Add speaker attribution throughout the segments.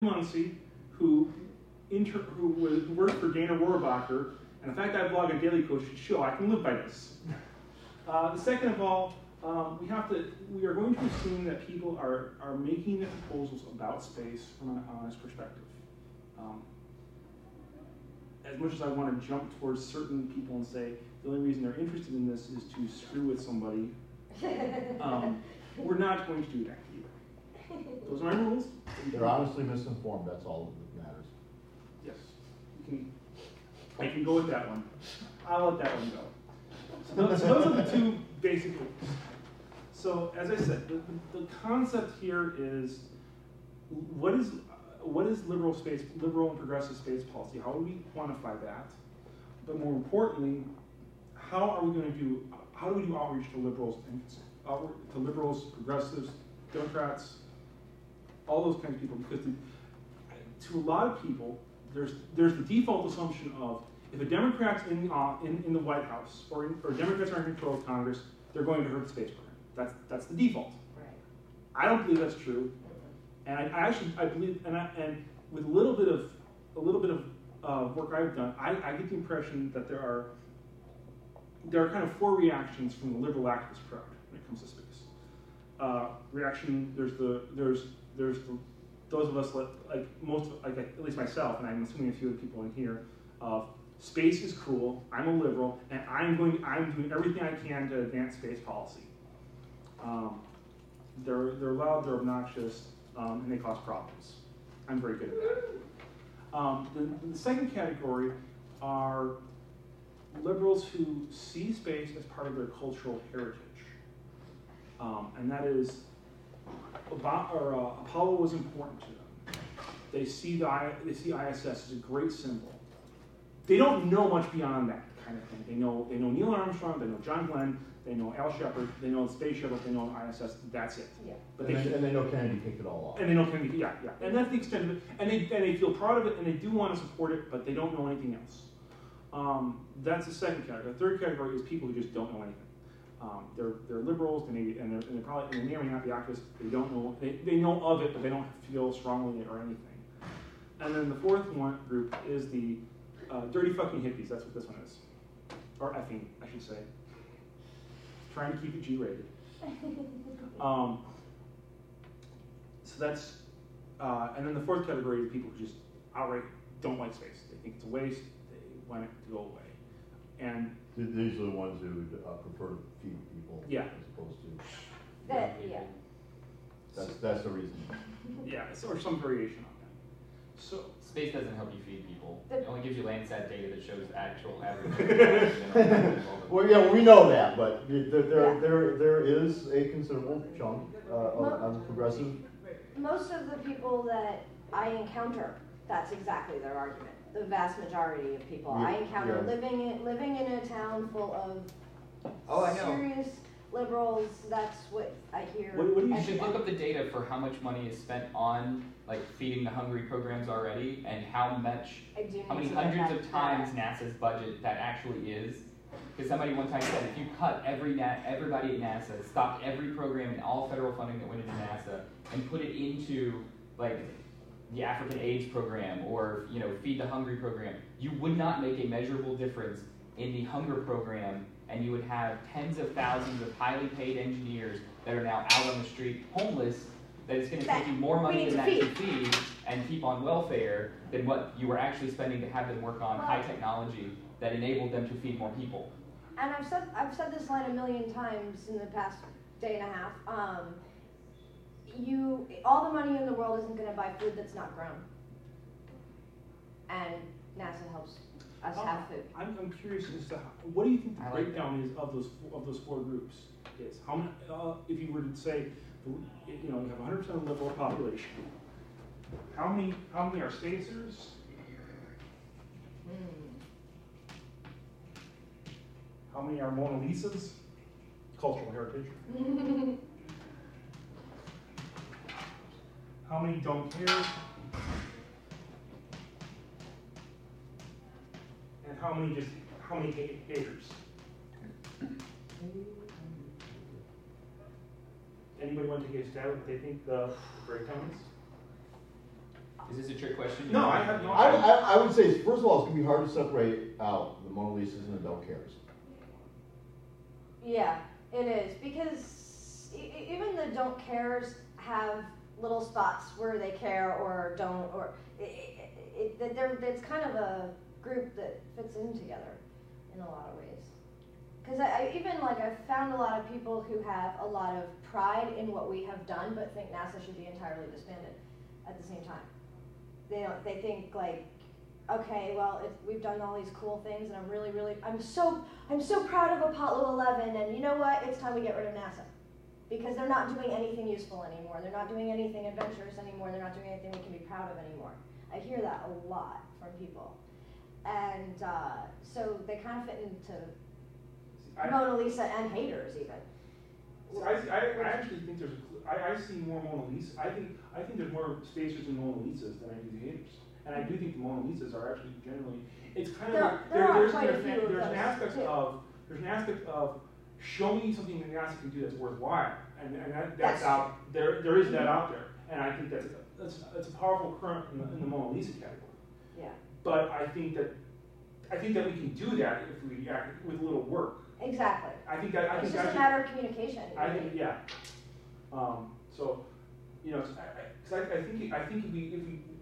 Speaker 1: Muncie, who worked for Dana Rohrabacher, and the fact I blog on Daily Coach should show I can live by this. The second of all, we are going to assume that people are making their proposals about space from an honest perspective. As much as I want to jump towards certain people and say the only reason they're interested in this is to screw with somebody, we're not going to do that either. Those are my rules.
Speaker 2: They're honestly misinformed, that's all that matters.
Speaker 1: Yes. I can go with that one. I'll let that one go. So those are the two basic rules. So as I said, the concept here is what is liberal and progressive space policy? How do we quantify that? But more importantly, how do we do outreach to liberals, progressives, Democrats, all those kinds of people? Because to a lot of people, there's the default assumption of if a Democrat's in the White House or Democrats are in control of Congress, they're going to hurt the space program. That's the default.
Speaker 3: Right.
Speaker 1: I don't believe that's true, and I believe, and with a little bit of work I've done, I get the impression that there are kind of four reactions from the liberal activist crowd when it comes to space. Reaction: there's those of us at least myself, and I'm assuming a few of the people in here, of space is cool. I'm a liberal, and I'm doing everything I can to advance space policy. They're loud, they're obnoxious, and they cause problems. I'm very good at that. The second category are liberals who see space as part of their cultural heritage, and that is Apollo was important to them. They see ISS as a great symbol. They don't know much beyond that kind of thing. They know Neil Armstrong, they know John Glenn, they know Al Shepard, they know the space shuttle, they know ISS. That's it.
Speaker 3: Yeah.
Speaker 1: But
Speaker 2: they know Kennedy kicked it all off.
Speaker 1: And they know Kennedy, yeah. And that's the extent of it. And they feel proud of it, and they do want to support it, but they don't know anything else. That's the second category. The third category is people who just don't know anything. They're liberals, and they may or may not be activists. They don't know. They know of it, but they don't feel strongly or anything. And then the fourth group is the dirty fucking hippies. That's what this one is, or effing, I should say. Trying to keep it G-rated. So that's, and then the fourth category is people who just outright don't like space. They think it's a waste. They want it to go away. And
Speaker 2: these are the ones who prefer to feed people,
Speaker 1: yeah,
Speaker 2: as opposed to.
Speaker 3: Yeah.
Speaker 2: That's the reason.
Speaker 1: Yeah, or some variation on that. So
Speaker 4: space doesn't help you feed people. It only gives you Landsat data that shows actual average.
Speaker 2: Well, yeah, we know that, but there is a considerable chunk of progressive.
Speaker 3: Most of the people that I encounter, that's exactly their argument. The vast majority of people I encounter living in a town full of serious liberals, that's what I hear.
Speaker 4: You should look up the data for how much money is spent on feeding the hungry programs already, and how many hundreds of times NASA's budget that actually is. Because somebody one time said, if you cut everybody at NASA, stopped every program and all federal funding that went into NASA, and put it into the African AIDS program or Feed the Hungry program, you would not make a measurable difference in the hunger program, and you would have tens of thousands of highly paid engineers that are now out on the street homeless, that it's going to take you more money than that to feed and keep on welfare than what you were actually spending to have them work on high technology that enabled them to feed more people.
Speaker 3: And I've said this line a million times in the past day and a half. All the money in the world isn't going to buy food that's not grown, and NASA helps us have food.
Speaker 1: I'm curious as to what do you think the breakdown is of those four groups? Is how many? If you were to say, you have 100% of the liberal population, how many are spacers? How many are Mona Lisas? Cultural heritage. How many don't care? And how many haters? Anybody want to take a stab at what they think the breakdown is?
Speaker 4: Is this a trick question?
Speaker 1: No, I have no.
Speaker 2: I would say, first of all, it's going to be hard to separate out the Mona Lisas and the don't cares.
Speaker 3: Yeah, it is, because even the don't cares have little spots where they care or don't, or it's kind of a group that fits in together in a lot of ways. Because I've found a lot of people who have a lot of pride in what we have done, but think NASA should be entirely disbanded at the same time. They think like, okay, well, we've done all these cool things, and I'm so proud of Apollo 11, and you know what? It's time we get rid of NASA. Because they're not doing anything useful anymore. They're not doing anything adventurous anymore. They're not doing anything we can be proud of anymore. I hear that a lot from people. And so they kind of fit into Mona Lisa and haters even.
Speaker 1: I actually think I see more Mona Lisa. I think there's more spacers and Mona Lisas than I do haters. And I do think the Mona Lisas are actually generally, it's kind of like, there's an aspect of show me something that NASA can do that's worthwhile, and that's out there. There is that out there, and I think that's a powerful current in the Mona Lisa category. Yeah. But I think that we can do that if we act with a little work.
Speaker 3: Exactly.
Speaker 1: It's
Speaker 3: just a matter of communication.
Speaker 1: I think yeah. So, you know, because I think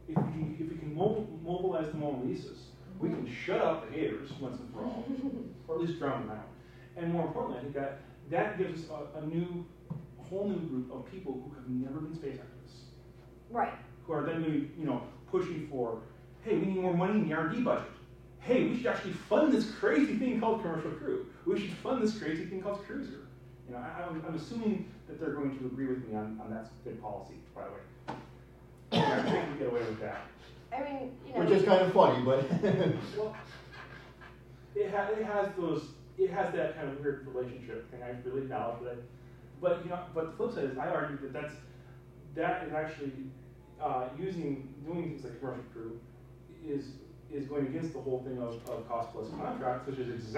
Speaker 1: if we can mobilize the Mona Lisas, we can shut up the haters once and for all, or at least drown them out. And more importantly, I think that gives us a whole new group of people who have never been space activists.
Speaker 3: Right.
Speaker 1: Who are then maybe, pushing for, hey, we need more money in the R&D budget. Hey, we should actually fund this crazy thing called Commercial Crew. We should fund this crazy thing called Cruiser. I'm assuming that they're going to agree with me on that's good policy, by the way. I think we get away with that.
Speaker 3: I mean,
Speaker 2: which is kind of funny, but
Speaker 1: well, it has that kind of weird relationship thing. I really acknowledge that. But the flip side is I argue that that is actually doing things like Commercial Crew is going against the whole thing of cost plus contracts, which is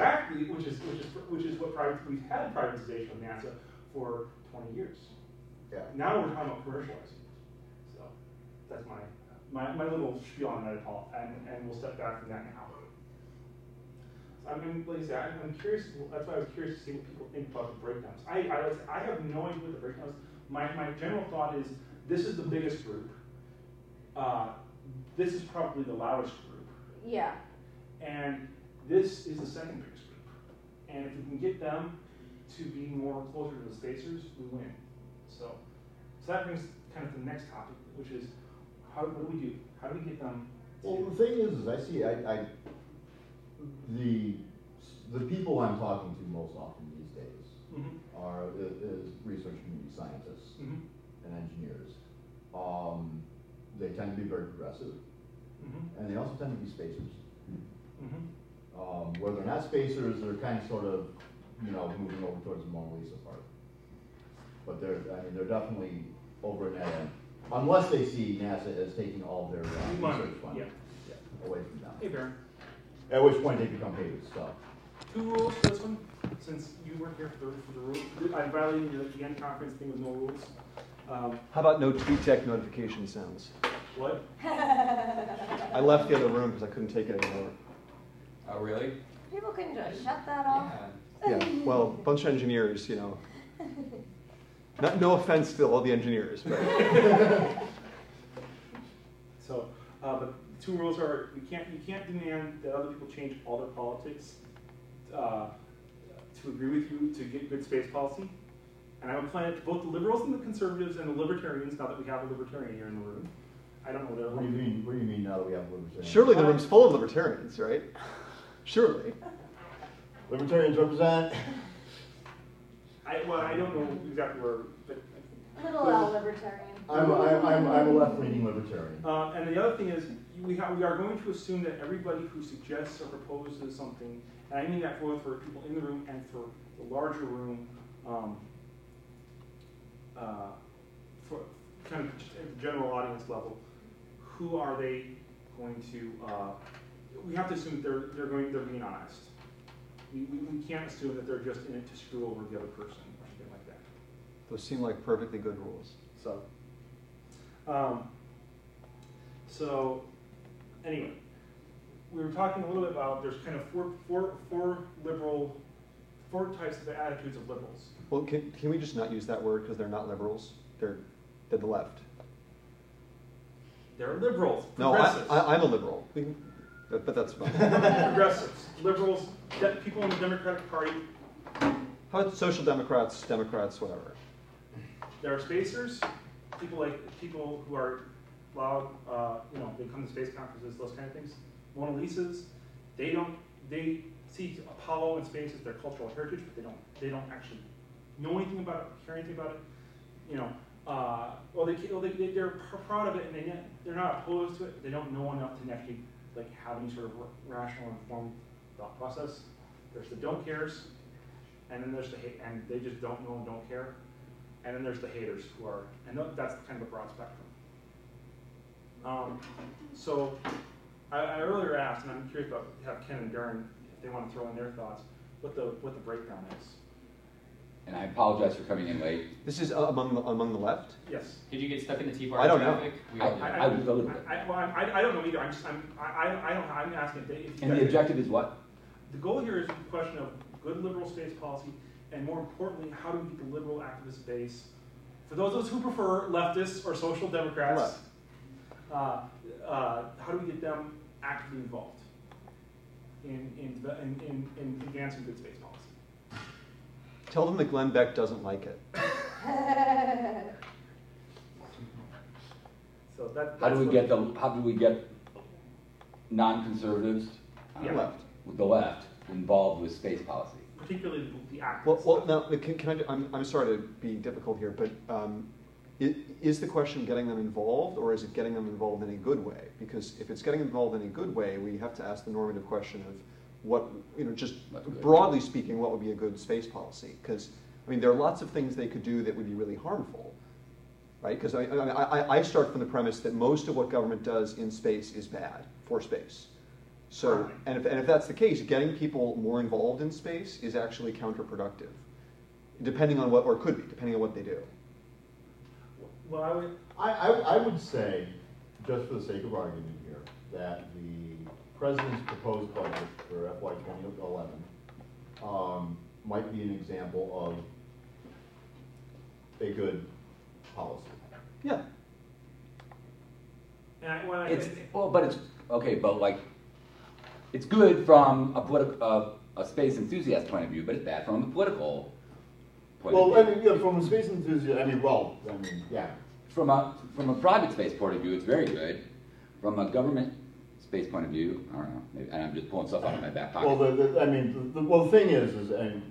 Speaker 1: what we've had privatization of NASA for 20 years.
Speaker 2: Yeah.
Speaker 1: Now we're talking about commercializing. So that's my little spiel on that, and we'll step back from that now. I'm curious. That's why I was curious to see what people think about the breakdowns. I have no idea what the breakdowns. My general thought is this is the biggest group. This is probably the loudest group.
Speaker 3: Yeah.
Speaker 1: And this is the second biggest group. And if we can get them to be more closer to the spacers, we win. So that brings kind of to the next topic, which is what do we do? How do we get them?
Speaker 2: Well, the thing is I see the people I'm talking to most often these days are research community scientists and engineers. They tend to be very progressive, and they also tend to be spacers. Where they're not spacers, they're kind of sort of moving over towards the Mona Lisa part. But they're definitely over in that end, unless they see NASA as taking all their research funding away from them.
Speaker 1: Hey, Baron.
Speaker 2: At which point they become haters. So.
Speaker 1: 2 rules for this one, since you weren't here for the rules. I violated the end conference thing with no rules.
Speaker 5: How about no TweetDeck notification sounds?
Speaker 1: What?
Speaker 5: I left the other room because I couldn't take it anymore.
Speaker 4: Oh, really?
Speaker 3: People can just shut that off.
Speaker 5: Yeah, well, a bunch of engineers, no offense to all the engineers, but.
Speaker 1: So, but 2 rules are you can't demand that other people change all their politics to agree with you to get good space policy. And I would plan it to both the liberals and the conservatives and the libertarians. Now that we have a libertarian here in the room, I don't know
Speaker 2: what do you mean. What do you mean now that we have a libertarian?
Speaker 5: Surely the room's full of libertarians, right? Surely.
Speaker 2: Libertarians represent.
Speaker 1: I don't know exactly where, but
Speaker 3: Little L libertarian.
Speaker 2: I'm a left-leaning libertarian.
Speaker 1: And the other thing is, we are going to assume that everybody who suggests or proposes something, and I mean that both for people in the room and for the larger room, for kind of just at the general audience level, who are they going to? We have to assume that they're being honest. We can't assume that they're just in it to screw over the other person or something like that.
Speaker 5: Those seem like perfectly good rules.
Speaker 1: So So, anyway, we were talking a little bit about there's kind of four types of attitudes of liberals.
Speaker 5: Well, can we just not use that word because they're not liberals? They're the left.
Speaker 1: They're liberals.
Speaker 5: No, I'm a liberal, but that's fine.
Speaker 1: Progressives, liberals, people in the Democratic Party.
Speaker 5: How about social democrats, whatever?
Speaker 1: There are spacers, people who are loud, they come to space conferences, those kind of things. Mona Lisas, they see Apollo and space as their cultural heritage, but they don't actually know anything about it, care anything about it. They're proud of it, and they're not opposed to it. They don't know enough to actually have any sort of rational, informed thought process. There's the don't cares, and then there's the hate, and they just don't know and don't care. And then there's the haters who are, and that's kind of a broad spectrum. So I earlier asked, and I'm curious about have Ken and Darren if they want to throw in their thoughts, what the breakdown is.
Speaker 6: And I apologize for coming in late.
Speaker 5: This is among the left?
Speaker 1: Yes.
Speaker 4: Did you get stuck in the Tea Party
Speaker 5: I don't know.
Speaker 4: traffic?
Speaker 6: I was a little bit.
Speaker 1: I don't know either. I'm asking if you
Speaker 6: And the objective is what?
Speaker 1: The goal here is the question of good liberal space policy, and more importantly, how do we get the liberal activist base, for those of us who prefer leftists or social democrats, how do we get them actively involved in advancing good space policy?
Speaker 5: Tell them that Glenn Beck doesn't like it.
Speaker 1: So
Speaker 6: How do we get non-conservatives, with the left, involved with space policy?
Speaker 1: Particularly the activists.
Speaker 5: Well, now, can I? I'm sorry to be difficult here, but is the question getting them involved, or is it getting them involved in a good way? Because if it's getting involved in a good way, we have to ask the normative question of what, just broadly speaking, what would be a good space policy? Because there are lots of things they could do that would be really harmful, right? Because I start from the premise that most of what government does in space is bad for space. So, and if that's the case, getting people more involved in space is actually counterproductive, depending on what they do.
Speaker 1: Well,
Speaker 2: I would say, just for the sake of argument here, that the President's proposed budget for FY 2011 might be an example of a good policy.
Speaker 5: Yeah.
Speaker 6: It's good from a space enthusiast point of view, but it's bad from a political point of view.
Speaker 2: From a space enthusiast, yeah.
Speaker 6: From a private space point of view, it's very good. From a government space point of view, I don't know. Maybe, and I'm just pulling stuff out of my back pocket.
Speaker 2: Well, the thing is,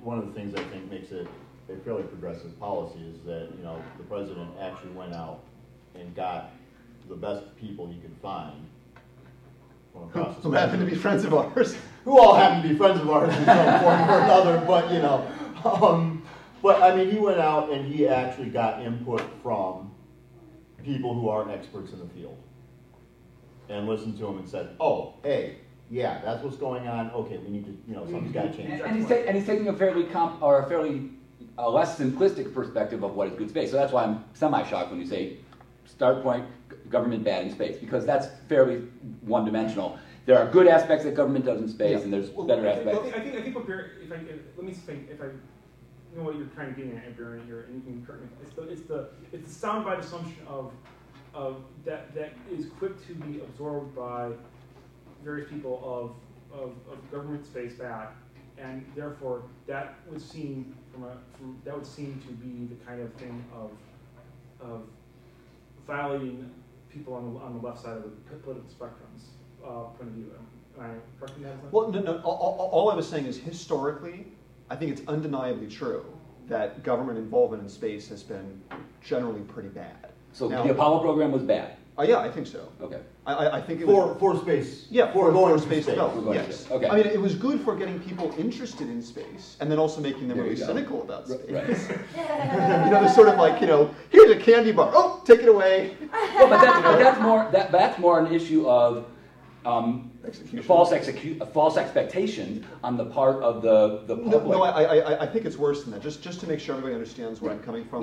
Speaker 2: one of the things I think makes it a fairly progressive policy is that the president actually went out and got the best people he could find from across the
Speaker 5: spectrum. Who happen to be friends of ours.
Speaker 2: Who all happen to be friends of ours in some form or another, but he went out and he actually got input from people who are experts in the field, and listened to them and said, "Oh, hey, yeah, that's what's going on. Okay, we need to, something's got to change."
Speaker 6: And he's taking a fairly less simplistic perspective of what is good space. So that's why I'm semi-shocked when you say start point government bad in space, because that's fairly one-dimensional. There are good aspects that government does in space, and there's better aspects.
Speaker 1: I think what let me think if I know what you're trying to get at, Baron, here, and you can correct me. It's the soundbite assumption of that is quick to be absorbed by various people of government space bad, and therefore that would seem to be the kind of thing of violating people on the left side of the political spectrum's point of view. Am I correcting that?
Speaker 5: Well, no. All I was saying is historically, I think it's undeniably true that government involvement in space has been generally pretty bad.
Speaker 6: So the Apollo program was bad?
Speaker 5: Yeah, I think so.
Speaker 6: Okay.
Speaker 5: I think it
Speaker 2: for space.
Speaker 5: Yeah, for space
Speaker 2: space.
Speaker 5: development. Yes.
Speaker 6: Okay.
Speaker 5: It was good for getting people interested in space, and then also making them really cynical about space.
Speaker 6: Right.
Speaker 5: They're sort of here's a candy bar. Oh, take it away.
Speaker 6: Well, but that's more an issue of false expectations on the part of the public.
Speaker 5: No, I think it's worse than that. Just to make sure everybody understands where I'm coming from.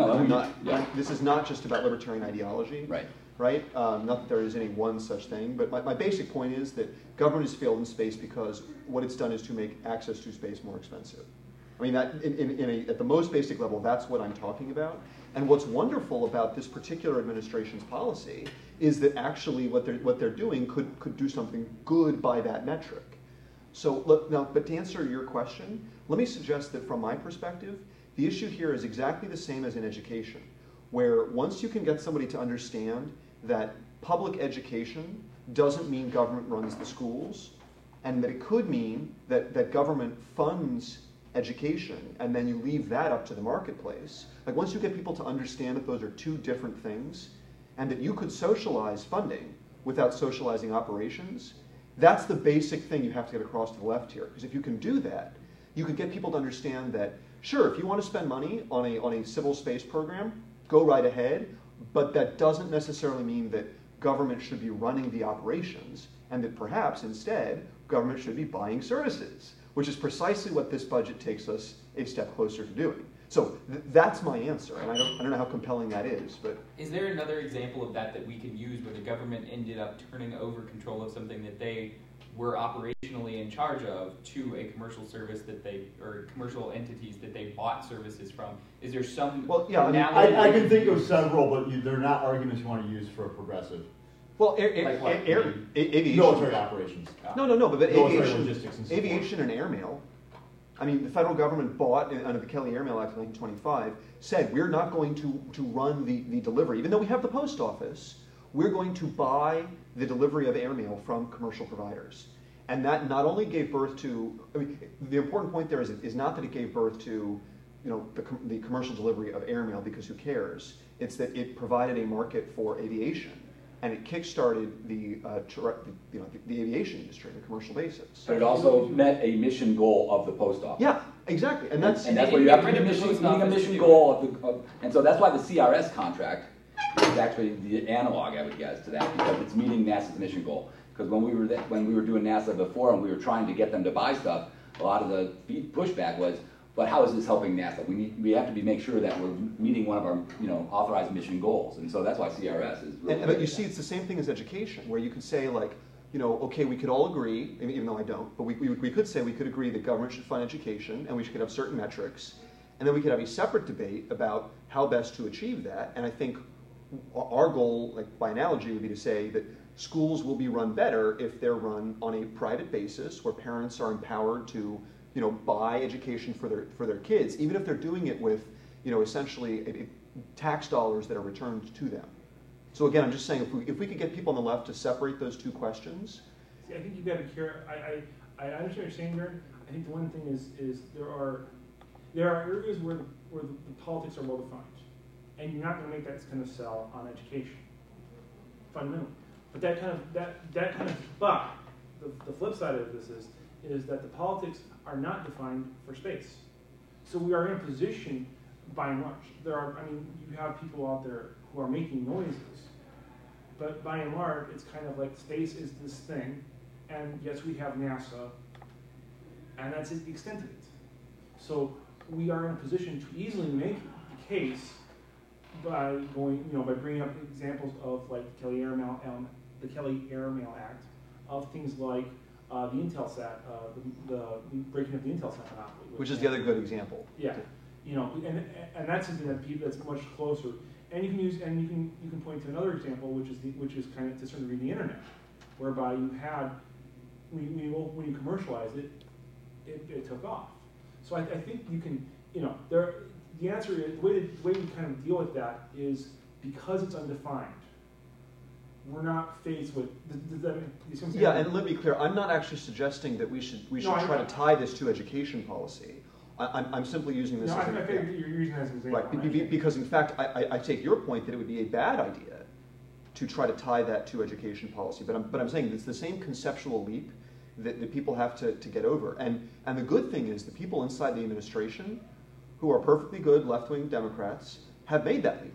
Speaker 5: This is not just about libertarian ideology.
Speaker 6: Right.
Speaker 5: right? Not that there is any one such thing, but my basic point is that government has failed in space because what it's done is to make access to space more expensive. I mean, that at the most basic level, that's what I'm talking about. And what's wonderful about this particular administration's policy is that actually what they're doing could do something good by that metric. So look, now, but to answer your question, let me suggest that from my perspective, the issue here is exactly the same as in education, where once you can get somebody to understand that public education doesn't mean government runs the schools, and that it could mean that government funds education, and then you leave that up to the marketplace. Like once you get people to understand that those are two different things, and that you could socialize funding without socializing operations, that's the basic thing you have to get across to the left here. Because if you can do that, you could get people to understand that, sure, if you want to spend money on a civil space program, go right ahead, but that doesn't necessarily mean that government should be running the operations, and that perhaps instead, government should be buying services, which is precisely what this budget takes us a step closer to doing. So that's my answer, and I don't know how compelling that is, but...
Speaker 4: Is there another example of that we can use where the government ended up turning over control of something that they were operationally in charge of to a commercial service or commercial entities that they bought services from? Is there some...
Speaker 2: Well, yeah, I can think of several, but they're not arguments you want to use for a progressive.
Speaker 5: Well, aviation...
Speaker 2: Military operations.
Speaker 5: No, but
Speaker 2: aviation, logistics and
Speaker 5: aviation and airmail. I mean, the federal government bought, under the Kelly Airmail Act of 1925, said we're not going to run the delivery. Even though we have the post office, we're going to buy the delivery of airmail from commercial providers. And that not only gave birth to, I mean, the important point there is not that it gave birth to, the commercial delivery of airmail, because who cares? It's that it provided a market for aviation. And it kick-started the aviation industry on a commercial basis.
Speaker 6: But it also met a mission goal of the post office.
Speaker 5: Yeah, exactly, and that's
Speaker 6: what you have to meet a mission goal and so that's why the CRS contract is actually the analog, I would guess, to that, because it's meeting NASA's mission goal. Because when we were doing NASA before and we were trying to get them to buy stuff, a lot of the pushback was, but how is this helping NASA? We have to make sure that we're meeting one of our authorized mission goals, and so that's why CRS is really.
Speaker 5: But you see, it's the same thing as education, where you could say okay, we could all agree, even though I don't, but we could say we could agree that government should fund education, and we should have certain metrics, and then we could have a separate debate about how best to achieve that. And I think our goal, like by analogy, would be to say that schools will be run better if they're run on a private basis, where parents are empowered to buy education for their kids, even if they're doing it with, essentially tax dollars that are returned to them. So again, I'm just saying, if we could get people on the left to separate those two questions.
Speaker 1: See, I think you've got to care. I understand what you're saying there. I think the one thing is there are areas where the politics are well defined, and you're not going to make that kind of sell on education, fundamentally. But but the flip side of this is that the politics are not defined for space. So we are in a position, by and large, you have people out there who are making noises, but by and large, it's kind of like space is this thing, and yes, we have NASA, and that's the extent of it. So we are in a position to easily make the case by bringing up examples of like the Kelly Airmail Act, of things like the Intelsat, the breaking up the Intelsat monopoly,
Speaker 5: which is the other good example.
Speaker 1: Yeah, and that's something that's much closer. And you can point to another example, which is kind of to a certain degree the internet, whereby you had when you commercialize it, it took off. So I think you can the answer is the way we kind of deal with that is because it's undefined. We're not faced with.
Speaker 5: Yeah, and let me be clear. I'm not actually suggesting that we should try to tie this to education policy. I'm simply using this.
Speaker 1: I think you're using it as an example.
Speaker 5: Right, because in fact, I take your point that it would be a bad idea to try to tie that to education policy. But I'm saying it's the same conceptual leap that people have to get over. And the good thing is the people inside the administration, who are perfectly good left-wing Democrats, have made that leap.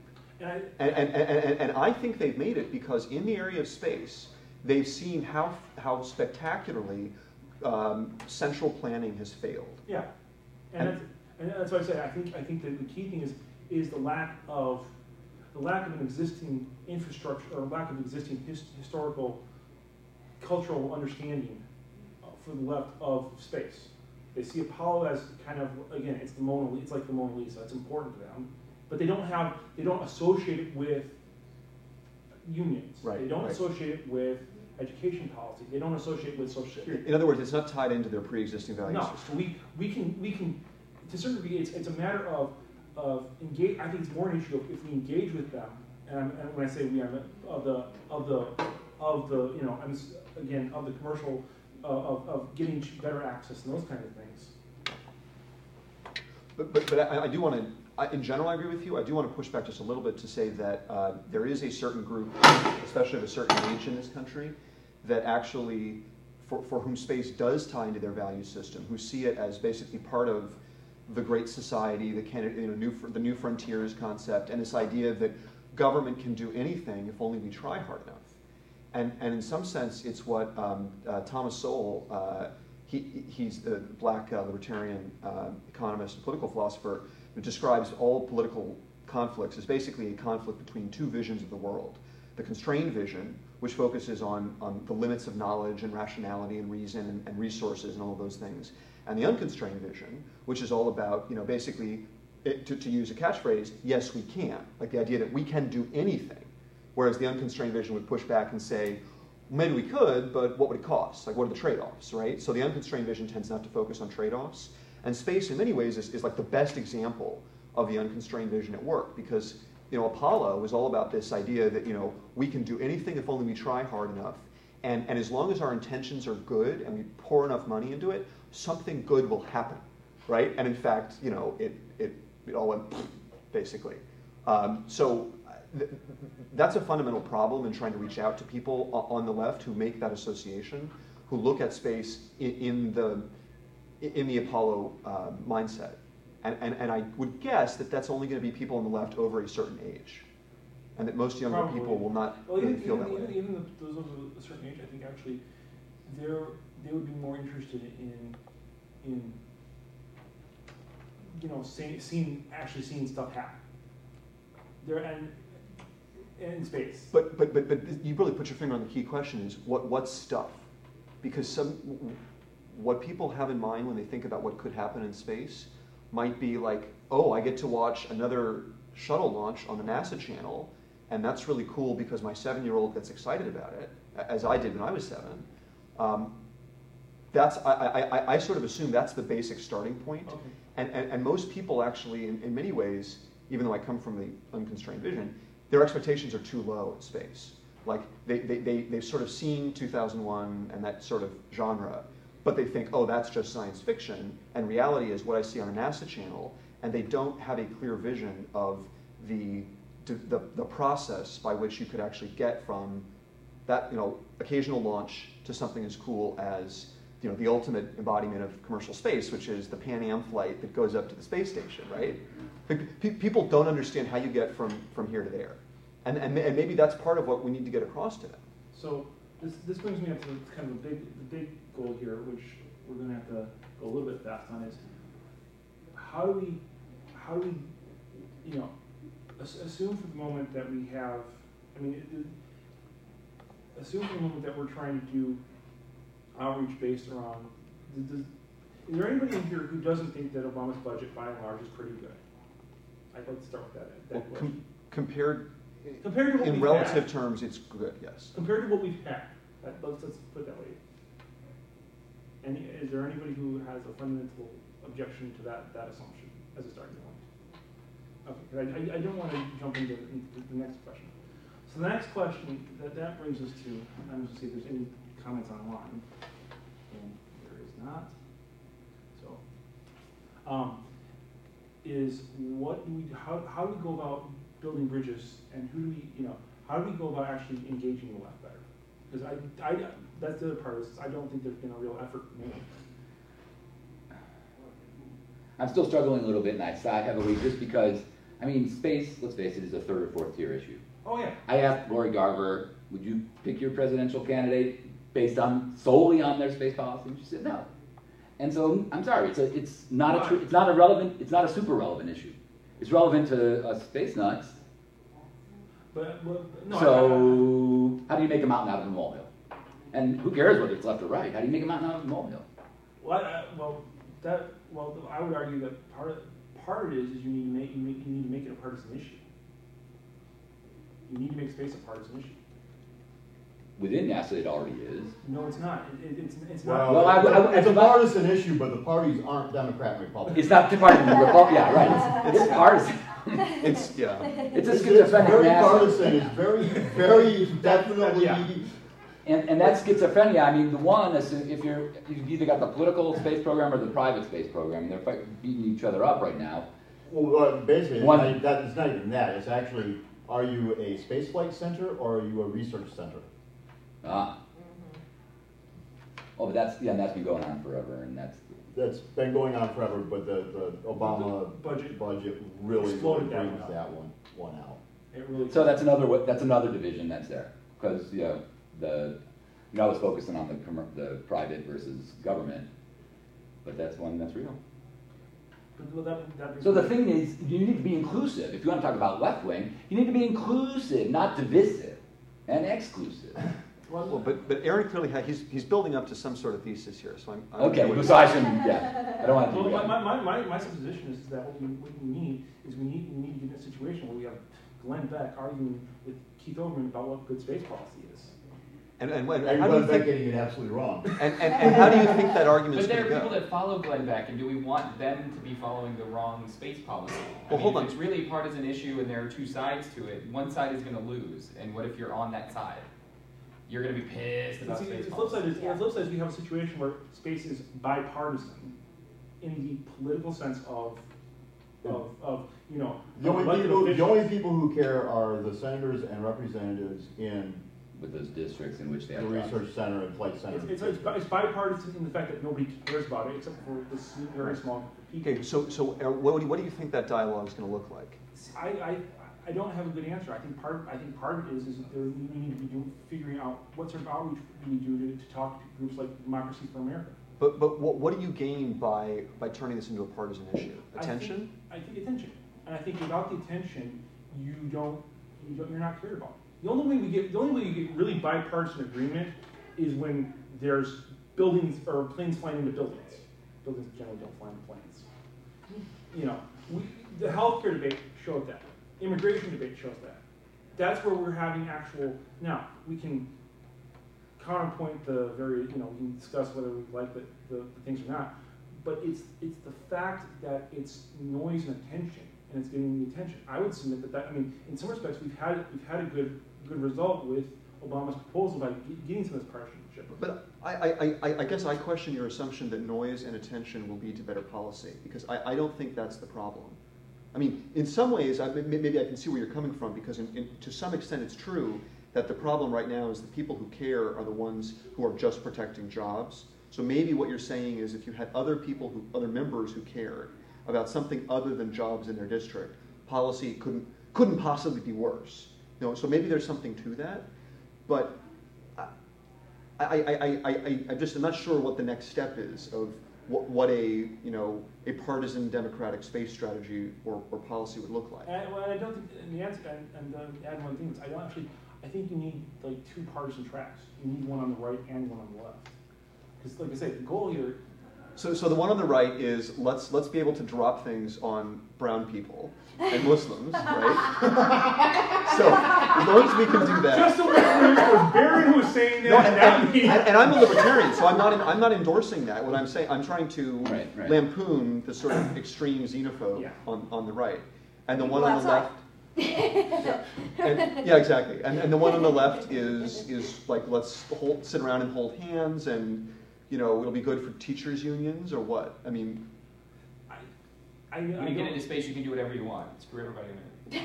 Speaker 5: And I think they've made it because in the area of space, they've seen how spectacularly central planning has failed.
Speaker 1: Yeah, and that's why I say I think that the key thing is the lack of the lack of an existing infrastructure or lack of existing historical, cultural understanding for the left of space. They see Apollo as kind of, again, it's like the Mona Lisa. It's important to them, but they don't associate it with unions.
Speaker 5: Right,
Speaker 1: they don't
Speaker 5: right.
Speaker 1: associate it with education policy. They don't associate it with Social Security.
Speaker 5: In other words, it's not tied into their pre-existing value
Speaker 1: No,
Speaker 5: system.
Speaker 1: so we can to a certain degree. It's a matter of engage. I think it's more an issue of if we engage with them. And when I say we, I'm of the you know, again of the commercial of getting better access and those kind of things.
Speaker 5: But I do want to, in general, I agree with you. I do want to push back just a little bit to say that there is a certain group, especially of a certain age in this country, that actually, for whom space does tie into their value system, who see it as basically part of the Great Society, the New Frontiers concept, and this idea that government can do anything if only we try hard enough. And in some sense, it's what Thomas Sowell, he's the black libertarian economist and political philosopher, who describes all political conflicts as basically a conflict between two visions of the world. The constrained vision, which focuses on the limits of knowledge and rationality and reason and resources and all of those things. And the unconstrained vision, which is all about, you know, basically, to use a catchphrase, yes, we can. Like the idea that we can do anything. Whereas the unconstrained vision would push back and say, maybe we could, but what would it cost? Like, what are the trade-offs, right? So the unconstrained vision tends not to focus on trade-offs. And space, in many ways, is like the best example of the unconstrained vision at work, because, you know, Apollo was all about this idea that, you know, we can do anything if only we try hard enough. And as long as our intentions are good and we pour enough money into it, something good will happen, right? And in fact, you know, it all went basically. That's a fundamental problem in trying to reach out to people on the left who make that association, who look at space in the Apollo mindset. And I would guess that that's only going to be people on the left over a certain age, and that most younger people will not really feel that way.
Speaker 1: Even those of a certain age, I think actually they would be more interested in you know, seeing stuff happen. And in space.
Speaker 5: But you really put your finger on the key question: is what's stuff? Because what people have in mind when they think about what could happen in space might be like, oh, I get to watch another shuttle launch on the NASA channel, and that's really cool because my 7-year-old gets excited about it, as I did when I was 7. I sort of assume that's the basic starting point. Okay. And most people actually, in many ways, even though I come from the unconstrained vision, their expectations are too low in space. Like they've sort of seen 2001 and that sort of genre, but they think, oh, that's just science fiction, and reality is what I see on a NASA channel, and they don't have a clear vision of the process by which you could actually get from that, you know, occasional launch to something as cool as, you know, the ultimate embodiment of commercial space, which is the Pan Am flight that goes up to the space station, right? People don't understand how you get from here to there. And maybe that's part of what we need to get across to them.
Speaker 1: So this brings me up to kind of the big goal here, which we're going to have to go a little bit fast on, is how do we you know, assume for the moment that we have, assume for the moment that we're trying to do outreach based around, is there anybody in here who doesn't think that Obama's budget by and large is pretty good? I'd like to start with that question.
Speaker 5: Compared to what in relative terms, it's good, yes.
Speaker 1: Compared to what we've had, let's put it that way. And is there anybody who has a fundamental objection to that assumption as a starting point? Okay, I don't want to jump into the next question. So the next question that brings us to, I'm just see if there's any comments online, and there is not. So, is what do we how do we go about building bridges, and who do we, you know, how do we go about actually engaging the left better? Because I that's the other part of this. I don't think there's been a real effort made.
Speaker 6: I'm still struggling a little bit, and I sigh heavily just because, I mean, space, let's face it, is a third or fourth tier issue.
Speaker 1: Oh yeah.
Speaker 6: I asked Lori Garver, would you pick your presidential candidate based solely on their space policy? And she said no. And so I'm sorry, it's not a super relevant issue. It's relevant to us space nuts,
Speaker 1: But no.
Speaker 6: So how do you make a mountain out of a molehill? And who cares whether it's left or right? How do you make a mountain out of a molehill?
Speaker 1: I would argue that part of it is you need to make it a partisan issue. You need to make space a partisan issue.
Speaker 6: Within NASA, it already is.
Speaker 1: No, it's not. It's
Speaker 2: well,
Speaker 1: not.
Speaker 2: Well, it's a partisan issue, but the parties aren't Democrat and Republican.
Speaker 6: It's not partisan. Yeah, right. It's partisan. It's a schizophrenic
Speaker 2: very
Speaker 6: NASA.
Speaker 2: Partisan. It's very definitely.
Speaker 1: Yeah.
Speaker 6: And that's schizophrenia. I mean, the one is if you've either got the political space program or the private space program, and they're beating each other up right now.
Speaker 2: Well, basically, it's not even that. It's actually, are you a spaceflight center or are you a research center?
Speaker 6: Ah. Oh, but that's been going on forever, and that's
Speaker 2: been going on forever. But the Obama budget really brings that one out.
Speaker 1: It really.
Speaker 6: So that's another division that's there, because I was focusing on the private versus government, but that's one that's real. So the thing is, you need to be inclusive. If you want to talk about left wing, you need to be inclusive, not divisive and exclusive.
Speaker 5: Well, but Aaron clearly he's building up to some sort of thesis here. So I'm
Speaker 6: okay. So I shouldn't. Yeah, I don't want to do that.
Speaker 1: My supposition is that what we need to get in a situation where we have Glenn Beck arguing with Keith Olbermann about what good space policy is.
Speaker 2: And how do you think getting it absolutely wrong?
Speaker 5: And how do you think that argument is going to go?
Speaker 4: But there are people that follow Glenn Beck, and do we want them to be following the wrong space policy?
Speaker 5: Well, hold on.
Speaker 4: It's really a partisan issue, and there are two sides to it. One side is going to lose, and what if you're on that side? You're going to be pissed about space policy.
Speaker 1: The flip side is we have a situation where space is bipartisan in the political sense of
Speaker 2: the only people who care are the senators and representatives in
Speaker 6: with those districts in which they have
Speaker 2: the research center and flight center.
Speaker 1: It's bipartisan in the fact that nobody cares about it except for this very small people.
Speaker 5: Okay, so what do you think that dialogue is going to look like?
Speaker 1: I don't have a good answer. I think part of it is we need to be figuring out what sort of outreach we do to talk to groups like Democracy for America.
Speaker 5: But what do you gain by turning this into a partisan issue? Attention?
Speaker 1: I think attention, and I think without the attention, you're not cared about. The only way you get really bipartisan agreement is when there's buildings or planes flying into buildings. Buildings generally don't fly into planes. The healthcare debate showed that. Immigration debate shows that. That's where we're having actual. Now we can counterpoint the very. We can discuss whether we like the things or not. But it's the fact that it's noise and attention, and it's getting the attention. I would submit that. In some respects, we've had a good result with Obama's proposal by getting some of this partisanship.
Speaker 5: But I guess I question your assumption that noise and attention will lead to better policy, because I don't think that's the problem. In some ways, maybe I can see where you're coming from, because to some extent it's true that the problem right now is the people who care are the ones who are just protecting jobs. So maybe what you're saying is if you had other members who cared about something other than jobs in their district, policy couldn't possibly be worse. So maybe there's something to that, but I'm not sure what the next step is of what a partisan democratic space strategy or policy would look like.
Speaker 1: I don't think the answer and add one thing is I think you need two partisan tracks. You need one on the right and one on the left. Because like I say, the goal here.
Speaker 5: So the one on the right is let's be able to drop things on brown people and Muslims, right? So as long as we can do that.
Speaker 1: Just so we're clear, it was Barron who was saying that.
Speaker 5: And I'm a libertarian, so I'm not endorsing that. What I'm saying, I'm trying to lampoon the sort of extreme xenophobe on the right, and the one on the left. Exactly. And the one on the left is like let's sit around and hold hands and. It'll be good for teachers' unions or what?
Speaker 4: When you get into space, you can do whatever you want. Screw everybody in it.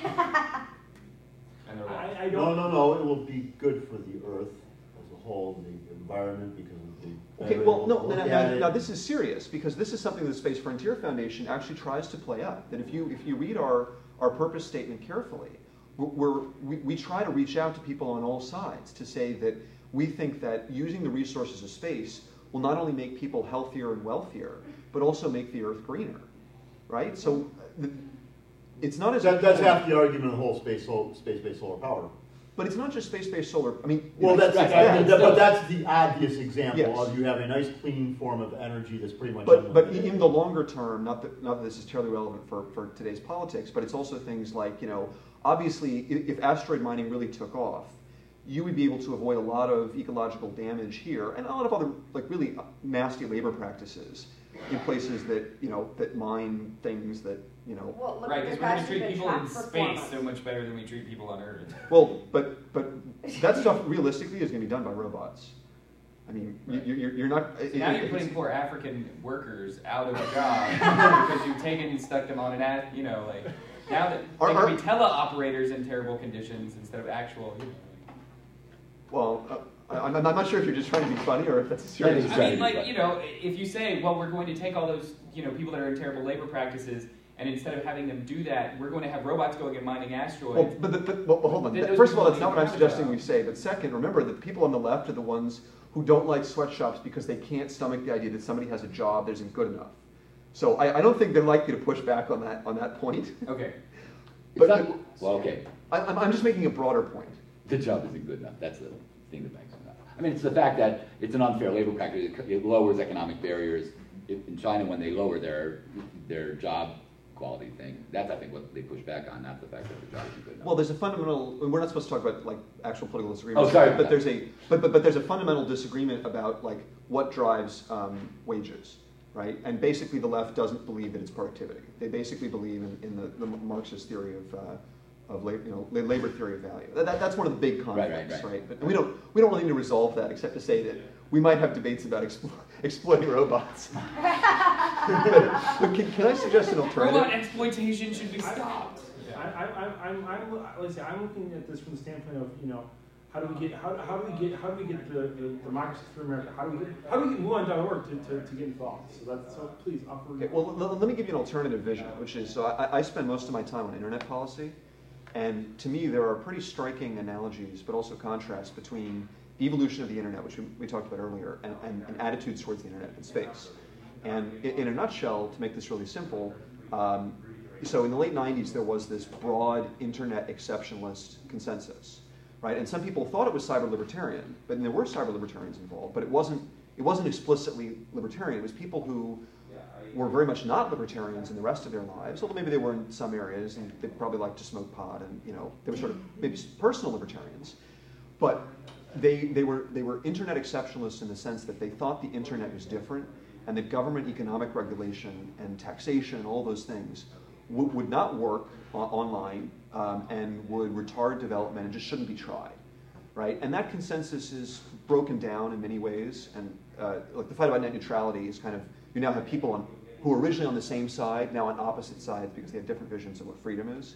Speaker 4: And they're left.
Speaker 2: No. It will be good for the Earth as a whole, the environment, because of the.
Speaker 5: Okay. Well, no. Now this is serious, because this is something that the Space Frontier Foundation actually tries to play up. That if you read our purpose statement carefully, we try to reach out to people on all sides to say that we think that using the resources of space will not only make people healthier and wealthier, but also make the Earth greener, right? So it's not as
Speaker 2: that's half the argument of the whole space-based solar power.
Speaker 5: But it's not just space-based solar. I mean,
Speaker 2: well, that's but that's the obvious example
Speaker 5: yes.
Speaker 2: of you have a nice clean form of energy that's pretty much.
Speaker 5: But in the longer term, not that this is terribly relevant for today's politics, but it's also things like, you know, obviously if asteroid mining really took off, you would be able to avoid a lot of ecological damage here and a lot of other like really nasty labor practices in places that, you know, that mine things that, you know.
Speaker 3: Well,
Speaker 4: right, because we're going to treat people in space so much better than we treat people on Earth.
Speaker 5: Well, but that stuff realistically is going to be done by robots. I mean, right. you're not.
Speaker 4: So now you're putting poor African workers out of a job because you've taken and stuck them on an ad. You know, like now that they can be teleoperators in terrible conditions instead of actual.
Speaker 5: Well, I'm not sure if you're just trying to be funny or if that's a serious.
Speaker 4: I mean, like, you know, if you say, well, we're going to take all those, you know, people that are in terrible labor practices, and instead of having them do that, we're going to have robots going and mining asteroids.
Speaker 5: Well, hold on. First of all, that's not what I'm suggesting we say. But second, remember that the people on the left are the ones who don't like sweatshops because they can't stomach the idea that somebody has a job that isn't good enough. So I don't think they're likely to push back on that point.
Speaker 4: Okay.
Speaker 6: Okay.
Speaker 5: I'm just making a broader point.
Speaker 6: The job isn't good enough. That's the thing that makes it up. I mean, it's the fact that it's an unfair labor practice. It lowers economic barriers. In China, when they lower their job quality thing, that's, I think, what they push back on, not the fact that the job isn't good enough.
Speaker 5: Well, there's a fundamental. We're not supposed to talk about like actual political disagreements.
Speaker 6: Oh, sorry.
Speaker 5: But there's a fundamental disagreement about like what drives wages, right? And basically, the left doesn't believe that it's productivity. They basically believe in the Marxist theory of labor theory of value. That's one of the big conflicts, right? But we don't really need to resolve that, except to say that we might have debates about exploiting robots. but can I suggest an alternative?
Speaker 4: Robot exploitation should be stopped.
Speaker 1: I'm looking at this from the standpoint of, you know, how do we get the democracy through America? How do we get MoveOn.org to get involved? So please offer.
Speaker 5: Okay, well, let me give you an alternative vision, which is I spend most of my time on internet policy. And to me, there are pretty striking analogies, but also contrasts between the evolution of the internet, which we talked about earlier, and attitudes towards the internet and space. And in a nutshell, to make this really simple, so in the late 90s, there was this broad internet exceptionalist consensus, right? And some people thought it was cyber-libertarian, but there were cyber-libertarians involved, but it wasn't explicitly libertarian. It was people who were very much not libertarians in the rest of their lives, although maybe they were in some areas, and they probably liked to smoke pot, and you know they were sort of maybe personal libertarians, but they were internet exceptionalists in the sense that they thought the internet was different, and that government economic regulation and taxation and all those things would not work online and would retard development and just shouldn't be tried, right? And that consensus is broken down in many ways, and like the fight about net neutrality is kind of, you now have people who were originally on the same side, now on opposite sides because they have different visions of what freedom is.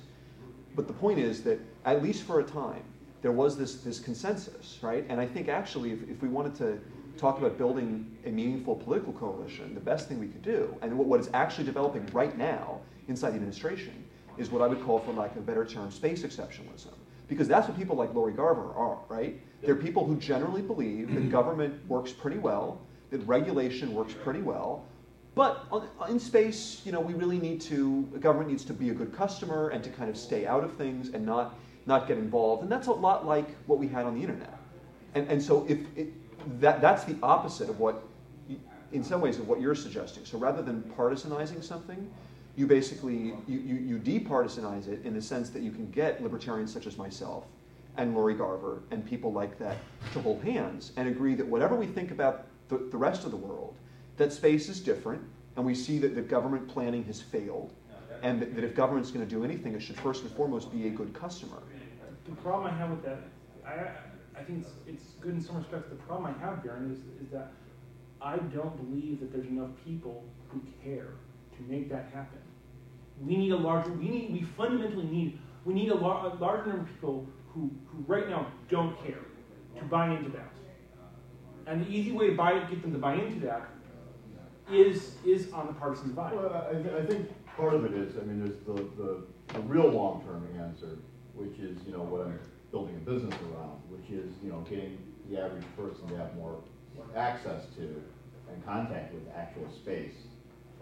Speaker 5: But the point is that, at least for a time, there was this consensus, right? And I think actually if we wanted to talk about building a meaningful political coalition, the best thing we could do, and what is actually developing right now inside the administration, is what I would call, for lack of a better term, space exceptionalism. Because that's what people like Lori Garver are, right? They're people who generally believe that government works pretty well, that regulation works pretty well, but in space, you know, government needs to be a good customer and to kind of stay out of things and not get involved. And that's a lot like what we had on the internet. And so that's the opposite of what, in some ways, of what you're suggesting. So rather than partisanizing something, you basically, you departisanize it in the sense that you can get libertarians such as myself and Lori Garver and people like that to hold hands and agree that whatever we think about the rest of the world, that space is different, and we see that the government planning has failed, and that if government's going to do anything, it should first and foremost be a good customer.
Speaker 1: The problem I have with that, I think it's good in some respects. The problem I have, Darren, is that I don't believe that there's enough people who care to make that happen. We need a larger. We fundamentally need a larger number of people who right now don't care to buy into that. And the easy way to get them to buy into that is on the partisan divide.
Speaker 2: Well, I think part of it is, I mean, there's the real long-term answer, which is, you know, what I'm building a business around, which is, you know, getting the average person to have more access to and contact with actual space.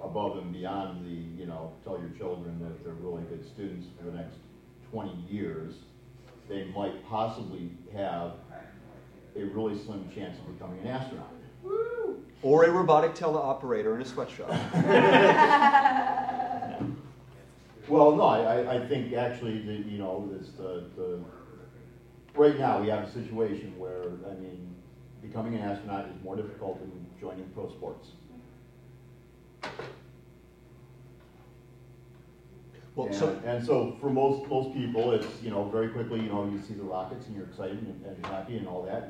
Speaker 2: above and beyond the, tell your children that if they're really good students for the next 20 years, they might possibly have a really slim chance of becoming an astronaut.
Speaker 3: Woo!
Speaker 5: Or a robotic teleoperator in a sweatshop.
Speaker 2: Well, no, I think actually that, it's the right now we have a situation where, becoming an astronaut is more difficult than joining pro sports.
Speaker 5: Well,
Speaker 2: and so for most people, it's, very quickly, you see the rockets and you're excited and happy and all that,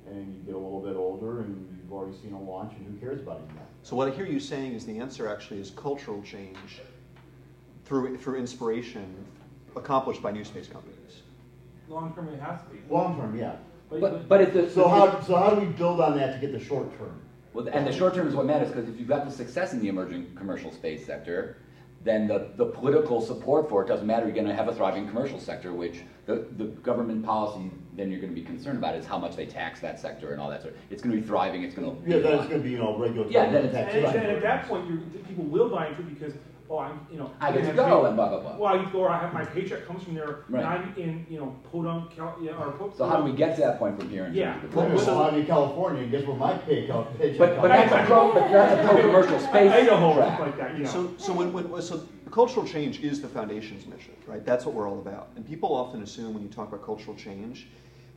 Speaker 2: and you get a little bit older and you've already seen a launch, and who cares about it anymore?
Speaker 5: So what I hear you saying is the answer actually is cultural change through inspiration accomplished by new space companies.
Speaker 1: Long term, it has to be.
Speaker 2: Long term, yeah.
Speaker 6: But if the
Speaker 2: So how do we build on that to get the short term?
Speaker 6: Well, and the short term is what matters, because if you've got the success in the emerging commercial space sector, then the political support for it doesn't matter. You're going to have a thriving commercial sector, which the government policy then you're going to be concerned about is how much they tax that sector and all that sort. It's going to be thriving. It's going to
Speaker 2: then it's going to be regulatory.
Speaker 6: Yeah, then
Speaker 2: taxation.
Speaker 1: And at that point, people will buy into it because
Speaker 6: I get to go and blah blah blah.
Speaker 1: Well, I get to go, or I have my paycheck comes from there,
Speaker 6: Right.
Speaker 1: and I'm in Podunk,
Speaker 6: So how do we get to that point from here?
Speaker 1: Yeah.
Speaker 2: I'm in California, and guess where my paycheck
Speaker 6: But that's a pro-commercial space.
Speaker 1: Idaho,
Speaker 6: track.
Speaker 1: like that,
Speaker 5: So cultural change is the foundation's mission, right? That's what we're all about. And people often assume when you talk about cultural change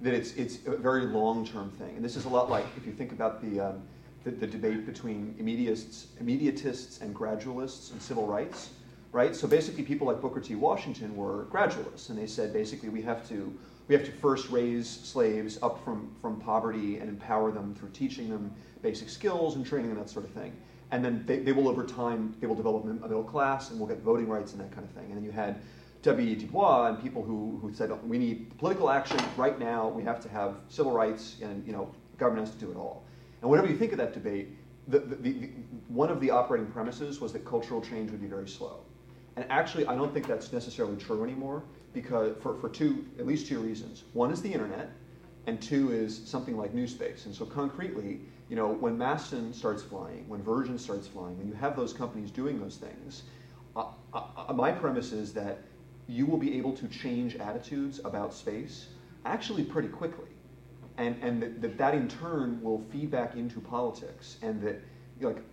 Speaker 5: that it's a very long-term thing. And this is a lot like if you think about the debate between immediatists and gradualists in civil rights, right? So basically people like Booker T. Washington were gradualists, and they said basically we have to first raise slaves up from poverty and empower them through teaching them basic skills and training and that sort of thing. And then they will over time, they will develop a middle class and we'll get voting rights and that kind of thing. And then you had W.E. Du Bois and people who said, we need political action right now, we have to have civil rights, and government has to do it all. And whatever you think of that debate, one of the operating premises was that cultural change would be very slow. And actually, I don't think that's necessarily true anymore, because for at least two reasons. One is the internet, and two is something like new space. And so concretely, when Maston starts flying, when Virgin starts flying, when you have those companies doing those things, my premise is that you will be able to change attitudes about space actually pretty quickly. And that in turn will feed back into politics, and that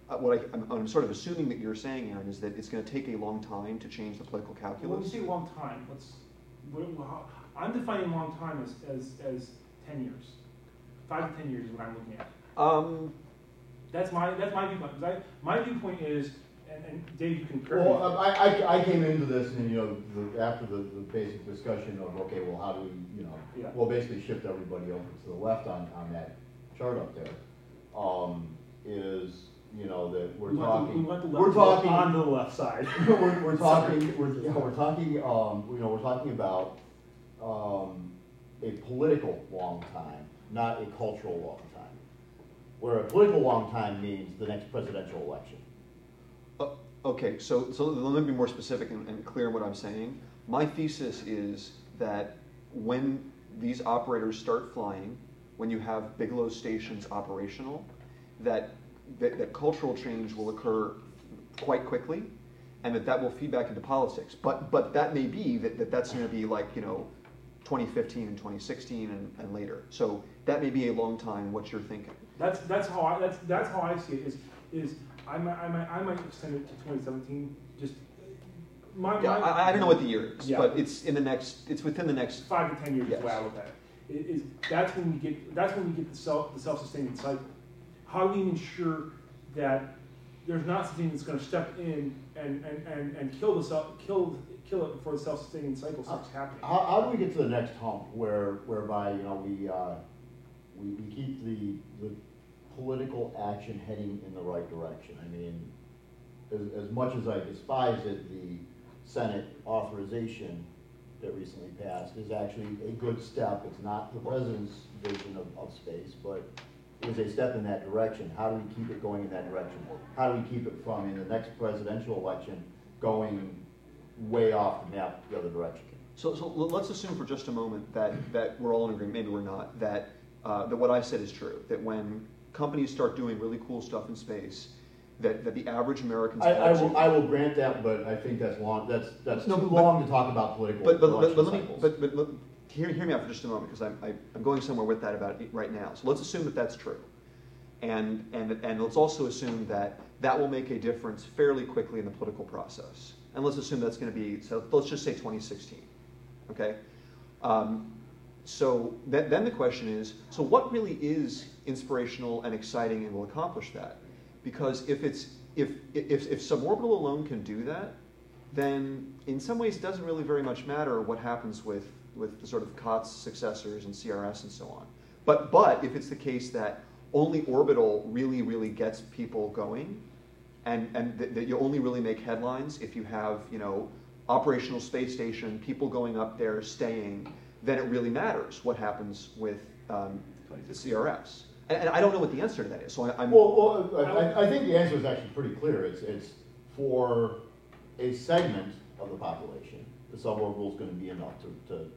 Speaker 5: I'm sort of assuming that you're saying, Aaron, is that it's going to take a long time to change the political calculus.
Speaker 1: When you say long time, I'm defining long time as 10 years. 5 to 10 years is what I'm looking at. That's my viewpoint. My viewpoint is, and Dave, you can correct me.
Speaker 2: Well, I came into this, and after the basic discussion of how do we we'll basically shift everybody over to the left on that chart up there. Is that we're talking
Speaker 1: on the left side.
Speaker 2: we're talking about a political long time, not a cultural long time. Where a political long time means the next presidential election.
Speaker 5: Okay, so let me be more specific and clear in what I'm saying. My thesis is that when these operators start flying, when you have Bigelow stations operational, that cultural change will occur quite quickly, and that will feed back into politics. But that may be that's going to be like 2015 and 2016 and later. So that may be a long time. What you're thinking?
Speaker 1: That's how I see it. Is I might extend it to 2017. Just
Speaker 5: I don't know what the year is,
Speaker 1: yeah.
Speaker 5: But it's within the next
Speaker 1: 5 to 10 years.
Speaker 5: Yes.
Speaker 1: Is the way I look at it. That's when we get the self-sustaining cycle. How do we ensure that there's not something that's going to step in and kill it before the self-sustaining cycle starts happening?
Speaker 2: How do we get to the next hump whereby we keep the political action heading in the right direction? I mean, as much as I despise it, the Senate authorization that recently passed is actually a good step. It's not the president's vision of space, but it was a step in that direction. How do we keep it going in that direction? How do we keep it from, in the next presidential election, going way off the map the other direction?
Speaker 5: So let's assume for just a moment that we're all in agreement, maybe we're not, that what I said is true, that when companies start doing really cool stuff in space, that the average American's
Speaker 2: I will grant that, but I think that's long. That's too long to talk about political cycles.
Speaker 5: But hear me out for just a moment, because I'm going somewhere with that about it right now. So let's assume that that's true, and let's also assume that will make a difference fairly quickly in the political process. And let's assume that's going to be, so let's just say 2016, okay? So then the question is, so what really is inspirational and exciting and will accomplish that? Because if suborbital alone can do that, then in some ways it doesn't really very much matter what happens with the sort of COTS successors and CRS and so on. But if it's the case that only orbital really gets people going, and that you only really make headlines if you have, operational space station, people going up there, staying, then it really matters what happens with the CRS. And I don't know what the answer to that is. So
Speaker 2: I think the answer is actually pretty clear. It's for a segment of the population, the suborbital is going to be enough to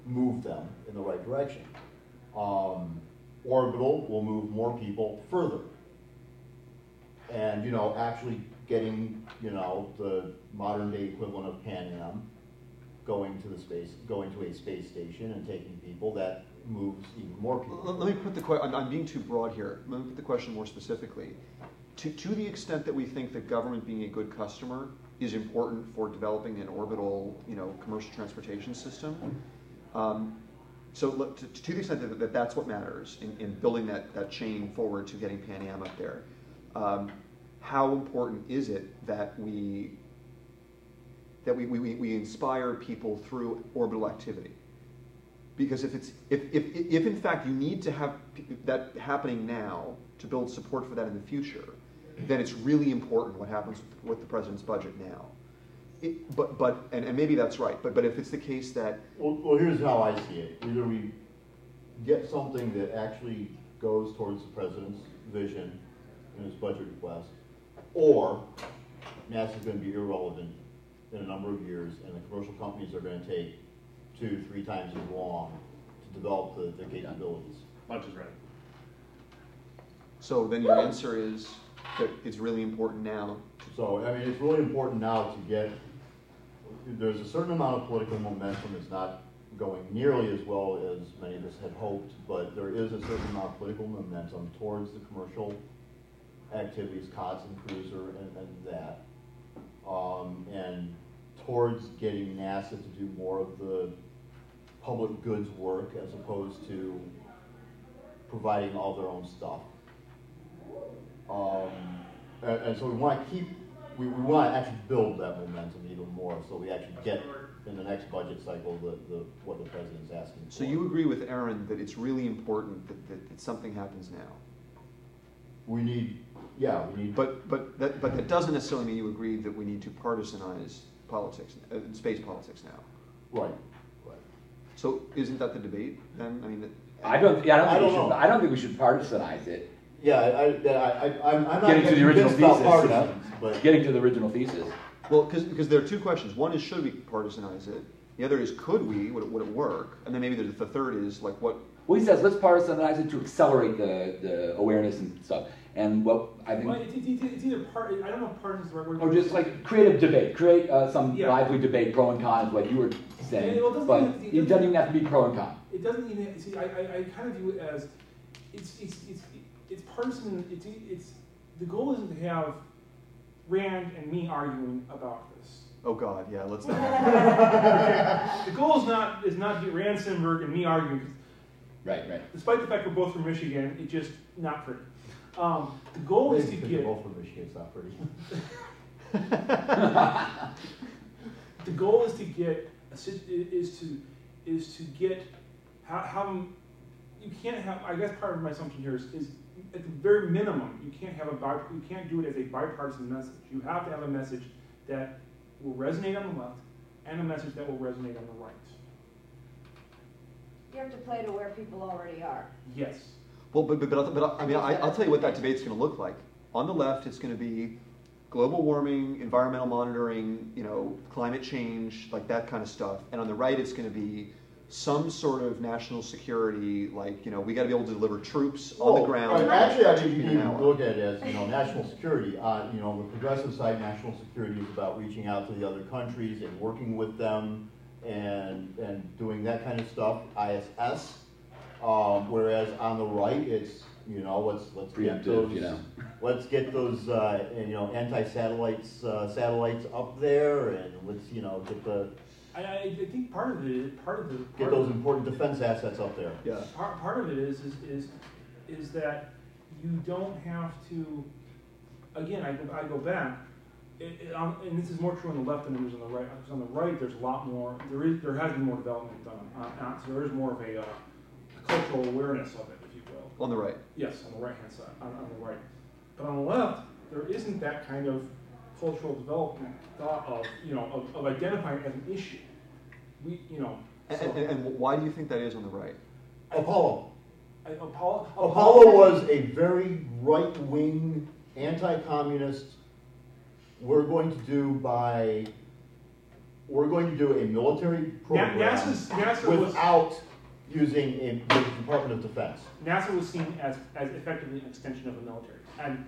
Speaker 2: move them in the right direction. Orbital will move more people further. And, actually getting, the modern day equivalent of Pan Am, going to a space station and taking people, that moves even more people.
Speaker 5: Let me put the question, I'm being too broad here. Let me put the question more specifically. To the extent that we think that government being a good customer is important for developing an orbital, commercial transportation system. So to the extent that that's what matters in building that chain forward to getting Pan Am up there, how important is it that we inspire people through orbital activity? Because if in fact you need to have that happening now to build support for that in the future, then it's really important what happens with the president's budget now. And maybe that's right. But if it's the case that
Speaker 2: well, here's how I see it. Either we get something that actually goes towards the president's vision in his budget request, or NASA's going to be irrelevant in a number of years, and the commercial companies are going to take 2-3 times as long to develop the capabilities.
Speaker 1: Much is right.
Speaker 5: So then your answer is that it's really important now.
Speaker 2: So, it's really important now to get, there's a certain amount of political momentum. It's not going nearly as well as many of us had hoped, but there is a certain amount of political momentum towards the commercial activities, COTS and Cruiser and that, and towards getting NASA to do more of the public goods work as opposed to providing all their own stuff. And so we want to actually build that momentum even more, so we actually get in the next budget cycle what the president's asking for.
Speaker 5: So you agree with Aaron that it's really important that something happens now?
Speaker 2: We need.
Speaker 5: But that doesn't necessarily mean you agree that we need to partisanize politics, space politics now.
Speaker 2: Right.
Speaker 5: So isn't that the debate then?
Speaker 6: I don't think we should partisanize it.
Speaker 2: Yeah, I'm not
Speaker 6: getting to the original thesis.
Speaker 2: But
Speaker 6: getting to the original thesis.
Speaker 5: Well, because there are two questions. One is, should we partisanize it? The other is, could we? Would it work? And then maybe the third is like what?
Speaker 6: Well, he says let's partisanize it to accelerate the awareness and stuff. And what I think,
Speaker 1: it's either I don't know if partisan is the right word.
Speaker 6: or just like create a debate, create some lively debate, pro and con, is what you were saying. But it doesn't even have to be pro and con.
Speaker 1: It doesn't even. See, I kind of view it as it's partisan. It's the goal isn't to have Rand and me arguing about this.
Speaker 5: Oh God, yeah, let's not.
Speaker 1: The goal is not to get Rand Simberg and me arguing.
Speaker 6: Right.
Speaker 1: Despite the fact we're both from Michigan, it's just not pretty. The goal is to get.
Speaker 2: Both from Michigan, it's not pretty.
Speaker 1: The goal is to get is to get how you can't have. I guess part of my assumption here is at the very minimum you can't do it as a bipartisan message. You have to have a message that will resonate on the left and a message that will resonate on the right.
Speaker 3: You have to play to where people already are.
Speaker 1: Yes.
Speaker 5: Well, but I'll tell you what that debate's going to look like. On the left, it's going to be global warming, environmental monitoring, climate change, like that kind of stuff. And on the right, it's going to be some sort of national security, like, we got to be able to deliver troops on the ground.
Speaker 2: Actually, I think you can look at it as, national security. The progressive side, national security is about reaching out to the other countries and working with them and doing that kind of stuff, ISS. Whereas on the right, it's, let's get those anti-satellites satellites up there, and let's get the.
Speaker 1: I think part of
Speaker 2: those important defense assets up there.
Speaker 5: Yeah.
Speaker 1: Part of it is that you don't have to. Again, I go back, and this is more true on the left than it is on the right. Because on the right, there's a lot more. There has been more development done. So there is more of a cultural awareness of it, if you will.
Speaker 5: On the right.
Speaker 1: Yes, on the right hand side. On the right, but on the left, there isn't that kind of cultural development thought of identifying it as an issue.
Speaker 5: And why do you think that is on the right?
Speaker 2: Apollo
Speaker 1: Apollo
Speaker 2: was a very right-wing, anti-communist. We're going to do a military program
Speaker 1: NASA
Speaker 2: without using the Department of Defense.
Speaker 1: NASA was seen as effectively an extension of the military, and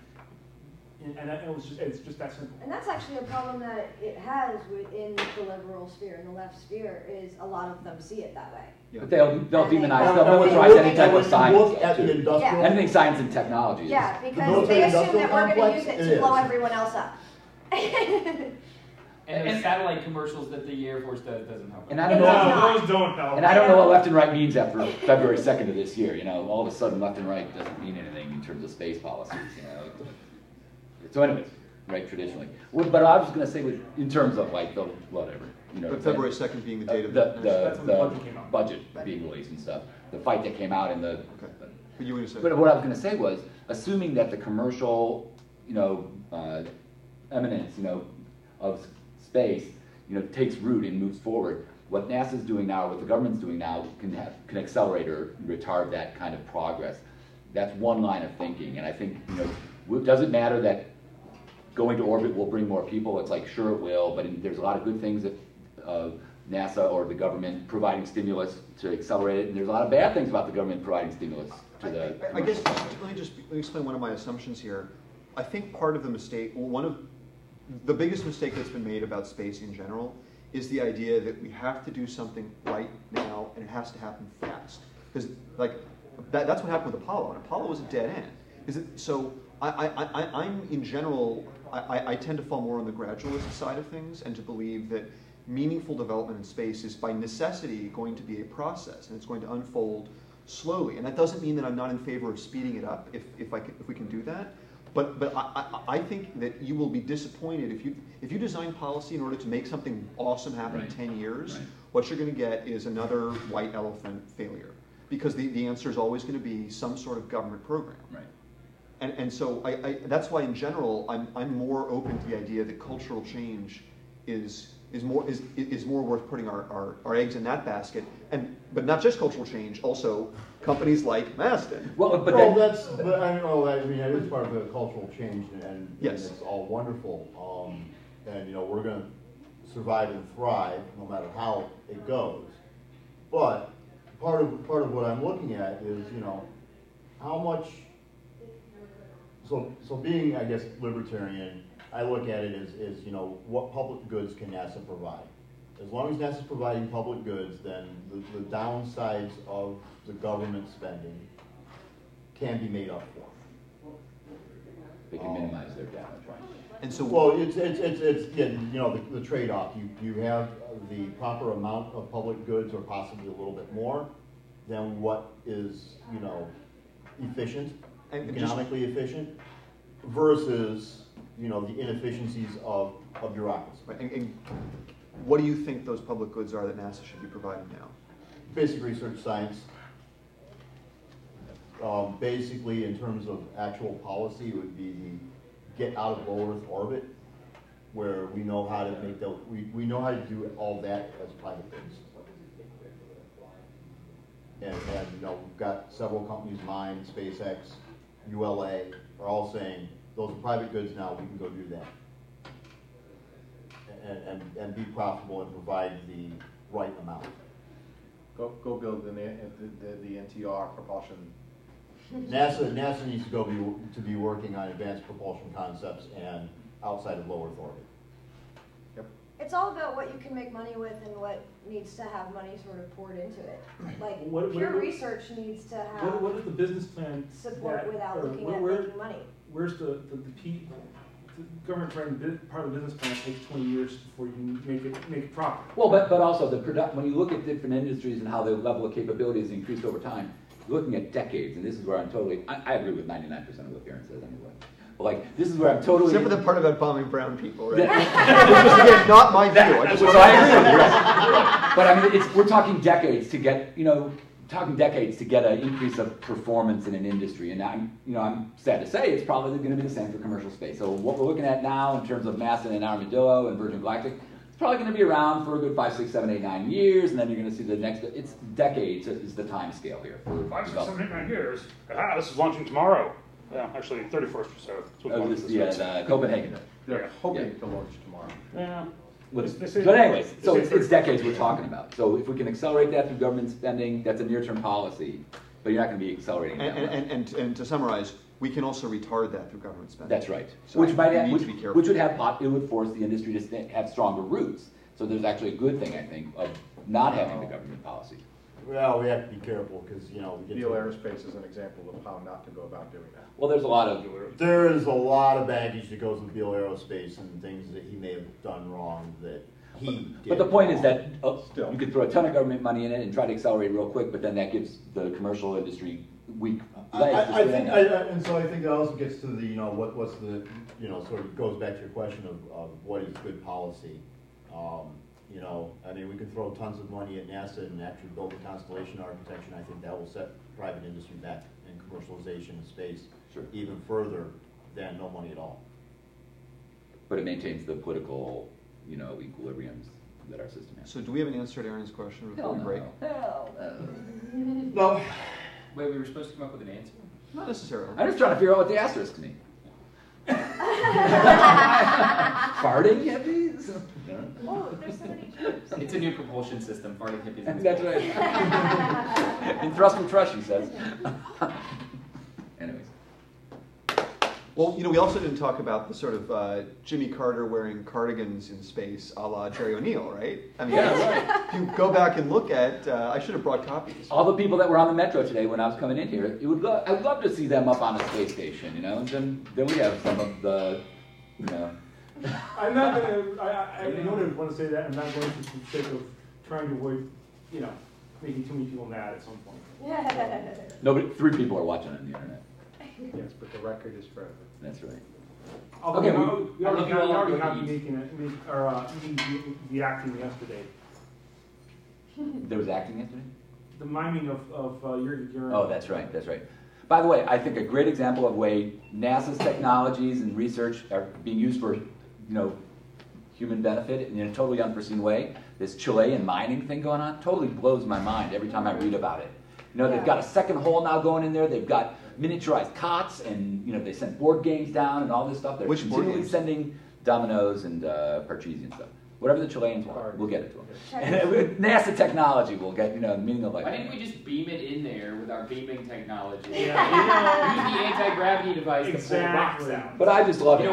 Speaker 1: it's just that simple.
Speaker 3: And that's actually a problem that it has within the liberal sphere and the left sphere, is a lot of them see it that way.
Speaker 5: Yeah.
Speaker 6: But they'll demonize, they'll militarize any type of science.
Speaker 2: Yeah.
Speaker 6: Anything science and technology.
Speaker 3: Yeah, because they assume that we're going to use it to blow everyone else up.
Speaker 4: And the satellite commercials that the Air Force doesn't help.
Speaker 6: And I don't know.
Speaker 1: Those don't help.
Speaker 6: And I don't know what left and right means after February 2nd of this year. All of a sudden, left and right doesn't mean anything in terms of space policies. So, anyways, right? Traditionally, but I was going to say, in terms of like the whatever,
Speaker 5: But February 2nd being the date of
Speaker 6: the budget being released and stuff, the fight that came out in the.
Speaker 5: Okay. But you were going to say.
Speaker 6: But what I was going to say was, assuming that the commercial, eminence, of space, takes root and moves forward. What NASA's doing now, what the government's doing now, can accelerate or retard that kind of progress. That's one line of thinking, and I think it doesn't matter that going to orbit will bring more people. It's like, sure it will, but there's a lot of good things that NASA or the government providing stimulus to accelerate it, and there's a lot of bad things about the government providing stimulus to the.
Speaker 5: I guess let me explain one of my assumptions here. I think part of the mistake, one of the biggest mistake that's been made about space in general, is the idea that we have to do something right now and it has to happen fast. Because that's what happened with Apollo, and Apollo was a dead end. So I'm in general, I tend to fall more on the gradualist side of things, and to believe that meaningful development in space is by necessity going to be a process, and it's going to unfold slowly. And that doesn't mean that I'm not in favor of speeding it up if we can do that. But I think that you will be disappointed if you design policy in order to make something awesome happen in 10 years. Right. What you're going to get is another white elephant failure, because the answer is always going to be some sort of government program.
Speaker 6: Right.
Speaker 5: And so that's why in general I'm more open to the idea that cultural change is more worth putting our eggs in that basket, but not just cultural change, also companies like Maston.
Speaker 2: But I don't know. I mean, it is part of the cultural change, and
Speaker 5: yes,
Speaker 2: it's all wonderful. And we're going to survive and thrive no matter how it goes. But part of what I'm looking at is how much. So being, I guess, libertarian, I look at it as what public goods can NASA provide. As long as NASA's providing public goods, then the downsides of the government spending can be made up for.
Speaker 6: They can minimize their damage, right?
Speaker 5: And so,
Speaker 2: it's the trade-off. You have the proper amount of public goods, or possibly a little bit more, than what is efficient, economically efficient, versus the inefficiencies of bureaucracy.
Speaker 5: Right. And what do you think those public goods are that NASA should be providing now?
Speaker 2: Basic research science. Basically, in terms of actual policy, it would be get out of low Earth orbit, where we know how to make we know how to do all that as private goods. And we've got several companies, mine, SpaceX, ULA, are all saying those are private goods now. We can go do that. And be profitable and provide the right amount.
Speaker 7: Go build the NTR propulsion.
Speaker 2: NASA needs to be working on advanced propulsion concepts and outside of low Earth orbit.
Speaker 3: It's all about what you can make money with and what needs to have money sort of poured into it. Like pure research needs to have
Speaker 1: what is the business plan
Speaker 3: support without looking at making money.
Speaker 1: Where's the government trying part of the business plan takes 20 years before you can make it profit.
Speaker 6: Well, but also when you look at different industries and how the level of capability has increased over time, you're looking at decades, and this is where I'm totally, I agree with 99% of what Karen says anyway. But like, this is where I'm totally...
Speaker 5: Except for the part about bombing brown people, right? Which is, again, not my view.
Speaker 6: I agree with you. But I mean, we're talking decades to get, an increase of performance in an industry. And I'm sad to say it's probably going to be the same for commercial space. So what we're looking at now in terms of NASA and Armadillo and Virgin Galactic, it's probably going to be around for a good 5, 6, 7, 8, 9 years, and then you're going to see the next, it's decades is the time scale here.
Speaker 1: 5, 6, 7, 8, 9 years. This is launching tomorrow. Yeah, actually 31st or so.
Speaker 6: Copenhagen.
Speaker 7: They're hoping to launch tomorrow.
Speaker 1: Yeah.
Speaker 6: But anyways, so it's decades we're talking about. So if we can accelerate that through government spending, that's a near-term policy, but you're not going to be accelerating that.
Speaker 5: And to summarize, we can also retard that through government spending.
Speaker 6: That's right.
Speaker 5: So which
Speaker 6: would force the industry to have stronger roots. So there's actually a good thing, I think, of not having the government policy.
Speaker 2: Well, we have to be careful because,
Speaker 7: Beale Aerospace is an example of how not to go about doing that.
Speaker 6: Well, there's a lot of
Speaker 2: baggage that goes with Beale Aerospace and things that he may have done wrong that he did.
Speaker 6: But the point is that you could throw a ton of government money in it and try to accelerate real quick, but then that gives the commercial industry weak legs.
Speaker 2: I think that also gets to the what's the sort of goes back to your question of what is good policy. We can throw tons of money at NASA and actually build a constellation architecture, and I think that will set private industry back and commercialization of space even further than no money at all.
Speaker 6: But it maintains the political, equilibriums that our system has.
Speaker 5: So do we have an answer to Aaron's question before we break?
Speaker 6: Hell no.
Speaker 2: No.
Speaker 4: Wait, we were supposed to come up with an answer?
Speaker 5: Not necessarily.
Speaker 6: I'm just trying to figure out what the asterisk means. Farting hippies?
Speaker 3: Oh, there's so many terms.
Speaker 4: It's a new propulsion system, farting hippies.
Speaker 6: That's right. In thrust and trust, she says. Anyways.
Speaker 5: Well, we also didn't talk about the sort of Jimmy Carter wearing cardigans in space, a la Jerry ONeill, right? I mean, if you go back and look at, I should have brought copies.
Speaker 6: All the people that were on the metro today when I was coming in here, I would love to see them up on a space station, and then we have some of the,
Speaker 1: I'm not going to, I don't want to say that, I'm not going to for the sake of trying to avoid, making too many people mad at some point.
Speaker 6: No, but 3 people are watching on the internet.
Speaker 7: Yes, but the record is forever.
Speaker 6: That's right.
Speaker 1: Okay, we already have the acting yesterday.
Speaker 6: There was acting yesterday?
Speaker 1: The miming of your
Speaker 6: Oh, that's right. By the way, I think a great example of way NASA's technologies and research are being used for, human benefit in a totally unforeseen way. This Chilean mining thing going on totally blows my mind every time I read about it. They've got a second hole now going in there. They've got miniaturized cots, and they send board games down and all this stuff. They're continually sending dominoes and partisan stuff. Whatever the Chileans want, we'll get it to them. And NASA technology will get, meaning of life.
Speaker 4: Why didn't we just beam it in there with our beaming technology? Use the anti-gravity device to pull rocks out.
Speaker 6: But I just love it.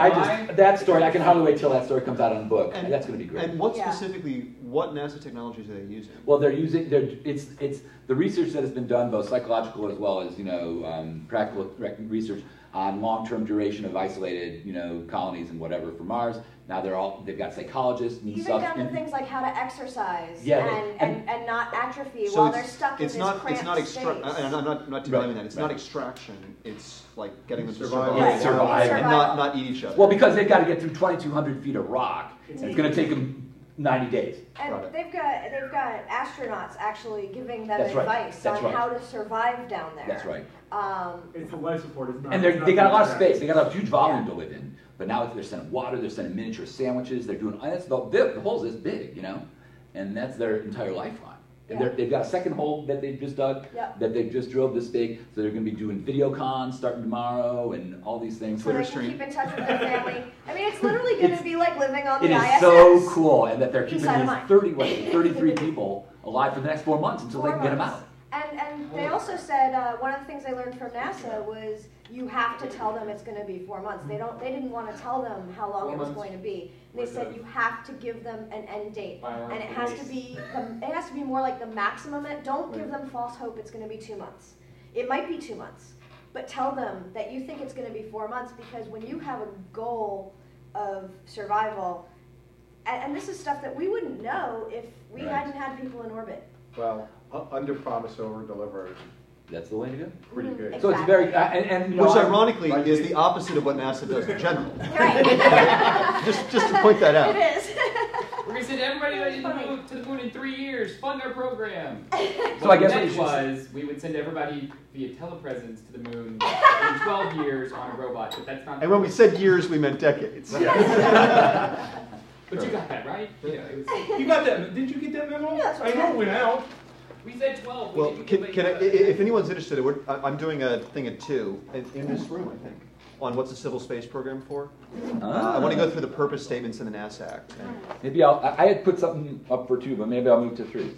Speaker 6: That story, I can hardly wait till that story comes out in a book. And that's going to be great.
Speaker 5: And what NASA technologies are they using?
Speaker 6: Well, it's the research that has been done, both psychological as well as, practical research on long-term duration of isolated, colonies and whatever for Mars. Now they've got psychologists and
Speaker 3: even down to things like how to exercise and not atrophy
Speaker 5: so
Speaker 3: while they're stuck in this cramped space.
Speaker 5: And I'm not denying that. It's not extraction. It's like getting them to
Speaker 6: survive
Speaker 5: and not eat each other.
Speaker 6: Well, because they've got to get through 2,200 feet of rock. It's going to take them 90 days.
Speaker 3: And they've got astronauts actually giving them advice on how to survive down there.
Speaker 6: That's right.
Speaker 1: It's a life support. It's not.
Speaker 6: And they got a lot of space. They got a huge volume to live in. But now they're sending water. They're sending miniature sandwiches. They're doing the hole's this big, and that's their entire lifeline. And they've got a second hole that they've just dug, that they've just drilled this big. So they're going to be doing video cons starting tomorrow and all these things.
Speaker 3: So they can keep in touch with their family. I mean, it's literally going to be like living on the ISS.
Speaker 6: It is so cool, and that they're keeping these 33 people alive for the next 4 months until they can get them out.
Speaker 3: And they also said one of the things I learned from NASA was you have to tell them it's going to be 4 months. They didn't want to tell them how long it was going to be. They said you have to give them an end date, and it has to be more like the maximum. Don't give them false hope. It's going to be 2 months. It might be 2 months, but tell them that you think it's going to be 4 months, because when you have a goal of survival, and this is stuff that we wouldn't know if we hadn't had people in orbit.
Speaker 7: Well, under promise, over deliver.
Speaker 6: That's the way to go.
Speaker 7: Pretty good.
Speaker 3: Exactly.
Speaker 6: So it's very, and you know,
Speaker 5: Which ironically is the opposite of what NASA does in general.
Speaker 3: Right.
Speaker 5: just to point that out.
Speaker 3: It is.
Speaker 4: We're going to send everybody to the moon in 3 years. Fund our program.
Speaker 6: So I guess
Speaker 4: what
Speaker 6: what
Speaker 4: we
Speaker 6: you
Speaker 4: was we would send everybody via telepresence to the moon in 12 years on a robot, but that's not.
Speaker 5: And when we said years, we meant decades.
Speaker 4: But you got that right. You know, it was,
Speaker 1: You got that? Did you get that memo?
Speaker 3: Yeah, that's what
Speaker 1: I know it went out.
Speaker 4: we said 12.
Speaker 5: Well,
Speaker 4: we didn't
Speaker 5: can I,
Speaker 4: get
Speaker 5: if anyone's interested, I'm doing a thing at 2 in this room, I think, on what's the civil space program for. I want to go through the purpose statements in the NASA Act.
Speaker 6: maybe I had put something up for 2, but maybe I'll move to 3.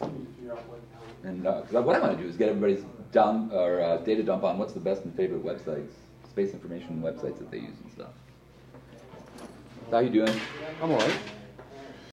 Speaker 6: And cause what I want to do is get everybody's data dump on what's the best and favorite websites, space information websites that they use and stuff. How you doing?
Speaker 5: I'm all right.